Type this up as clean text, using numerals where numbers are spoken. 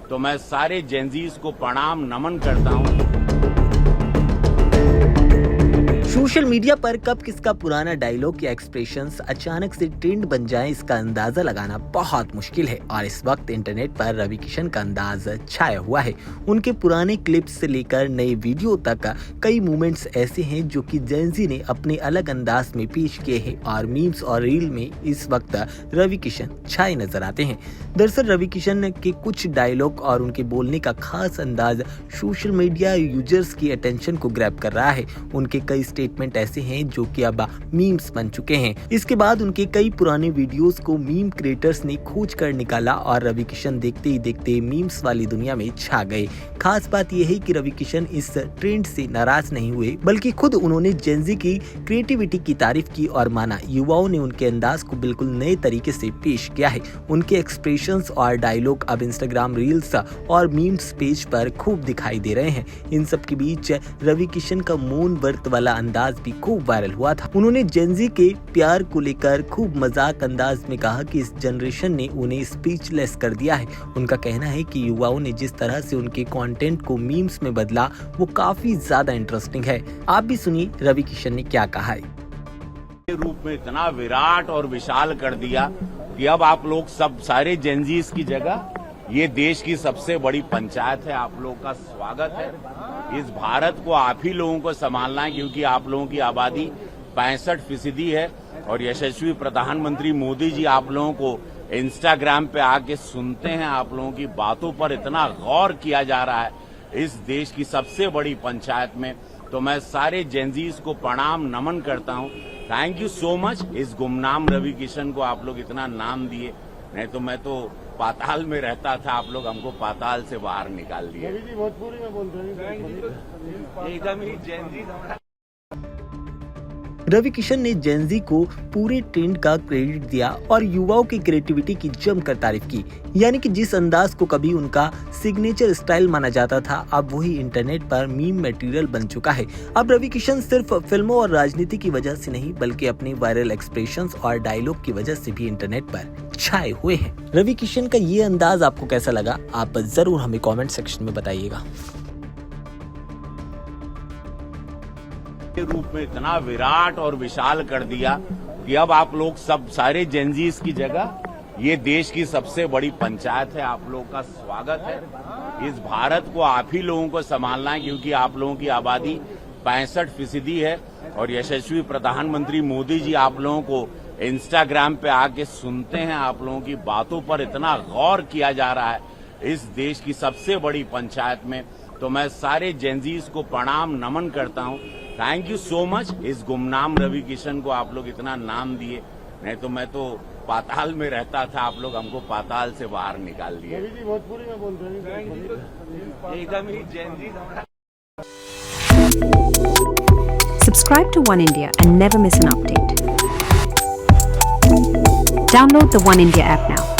तो मैं सारे जेनजीज को प्रणाम नमन करता हूं। सोशल मीडिया पर कब किसका पुराना डायलॉग या एक्सप्रेशंस अचानक से ट्रेंड बन जाए, इसका अंदाजा लगाना बहुत मुश्किल है। और इस वक्त इंटरनेट पर रवि किशन का अंदाज छाया हुआ है। उनके पुराने क्लिप्स से लेकर नए वीडियो तक कई मोमेंट्स ऐसे हैं जो कि जेनजी ने अपने अलग अंदाज में पेश किए हैं और मीम्स और रील में इस वक्त रवि किशन छाए नजर आते हैं। दरअसल रवि किशन के कुछ डायलॉग और उनके बोलने का खास अंदाज सोशल मीडिया यूजर्स की अटेंशन को ग्रैब कर रहा है। उनके कई स्टेटमेंट ऐसे हैं जो कि अब मीम्स बन चुके हैं। इसके बाद उनके कई पुराने वीडियोस को मीम क्रिएटर्स ने खोज कर निकाला और रवि किशन देखते ही देखते मीम्स वाली दुनिया में छा गए। खास बात यह है कि रवि किशन इस ट्रेंड से नाराज नहीं हुए, बल्कि खुद उन्होंने जेनजी की क्रिएटिविटी की तारीफ की और माना युवाओं ने उनके अंदाज को बिल्कुल नए तरीके से पेश किया है। उनके एक्सप्रेशंस और डायलॉग अब इंस्टाग्राम रील्स और मीम्स पेज पर खूब दिखाई दे रहे हैं। इन सब के बीच रवि किशन का मौन व्रत वाला अंदाज भी खूब वायरल हुआ था। उन्होंने जेनजी के प्यार को लेकर खूब मजाक अंदाज में कहा कि इस जनरेशन ने उन्हें स्पीचलेस कर दिया है। उनका कहना है कि युवाओं ने जिस तरह से उनके कंटेंट को मीम्स में बदला वो काफी ज्यादा इंटरेस्टिंग है। आप भी सुनिए रवि किशन ने क्या कहा है। रूप में इतना विराट और विशाल कर दिया कि अब आप लोग सब सारे जेनजीज की जगह ये देश की सबसे बड़ी पंचायत है। आप लोगों का स्वागत है। इस भारत को आप ही लोगों को संभालना है, क्योंकि आप लोगों की आबादी 65% है और यशस्वी प्रधानमंत्री मोदी जी आप लोगों को इंस्टाग्राम पे आके सुनते हैं। आप लोगों की बातों पर इतना गौर किया जा रहा है इस देश की सबसे बड़ी पंचायत में। तो मैं सारे जेनजीज को प्रणाम नमन करता हूं। Thank you so much. इस गुमनाम रवि किशन को आप लोग इतना नाम दिए, नहीं तो मैं तो पाताल में रहता था। आप लोग हमको पाताल से बाहर निकाल दिए। भोजपुरी में बोल रहे हैं एकदम ही जेनजी। रवि किशन ने जेनजी को पूरे ट्रेंड का क्रेडिट दिया और युवाओं की क्रिएटिविटी की जमकर तारीफ की। यानी कि जिस अंदाज को कभी उनका सिग्नेचर स्टाइल माना जाता था, अब वही इंटरनेट पर मीम मटेरियल बन चुका है। अब रवि किशन सिर्फ फिल्मों और राजनीति की वजह से नहीं, बल्कि अपने वायरल एक्सप्रेशंस और डायलॉग की वजह से भी इंटरनेट पर छाए हुए हैं। रवि किशन का ये अंदाज आपको कैसा लगा, आप जरूर हमें कॉमेंट सेक्शन में बताइएगा। के रूप में इतना विराट और विशाल कर दिया कि अब आप लोग सब सारे जेनजीज की जगह ये देश की सबसे बड़ी पंचायत है। आप लोगों का स्वागत है। इस भारत को आप ही लोगों को संभालना है, क्योंकि आप लोगों की आबादी 65% है और यशस्वी प्रधानमंत्री मोदी जी आप लोगों को इंस्टाग्राम पे आके सुनते हैं। आप लोगों की बातों पर इतना गौर किया जा रहा है इस देश की सबसे बड़ी पंचायत में। तो मैं सारे जेनजीज को प्रणाम नमन करता हूं। Thank you so much. इस गुमनाम रवि किशन को आप लोग इतना नाम दिए, नहीं तो मैं तो पाताल में रहता था। आप लोग हमको पाताल से बाहर निकाल दिए। भोजपुरी में बोल रहे हैं एकदम ही Gen Z. Subscribe to One India and never miss an update. Download the One India app now.